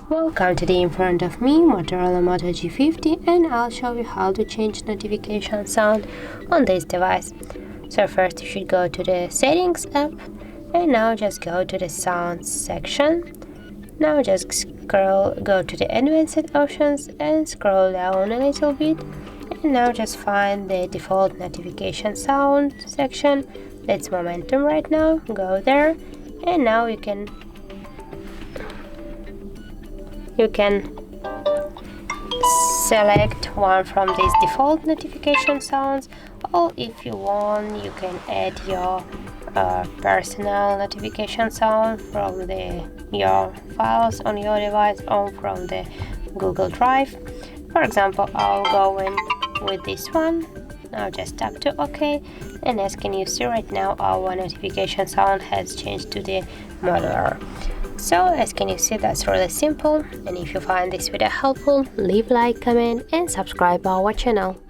Welcome today in front of me, Motorola Moto G50, and I'll show you how to change notification sound on this device. So first you should go to the settings app, and now just go to the sounds section. Now just go to the advanced options and scroll down a little bit, and now just find the default notification sound section. That's momentum right now. Go there, and now you can select one from these default notification sounds, or if you want you can add your personal notification sound from your files on your device or from the Google Drive. For example, I'll go in with this one. Now just tap to OK, and as can you see right now, our notification sound has changed to the modular. So as can you see, that's really simple, and if you find this video helpful, leave a like, comment and subscribe our channel.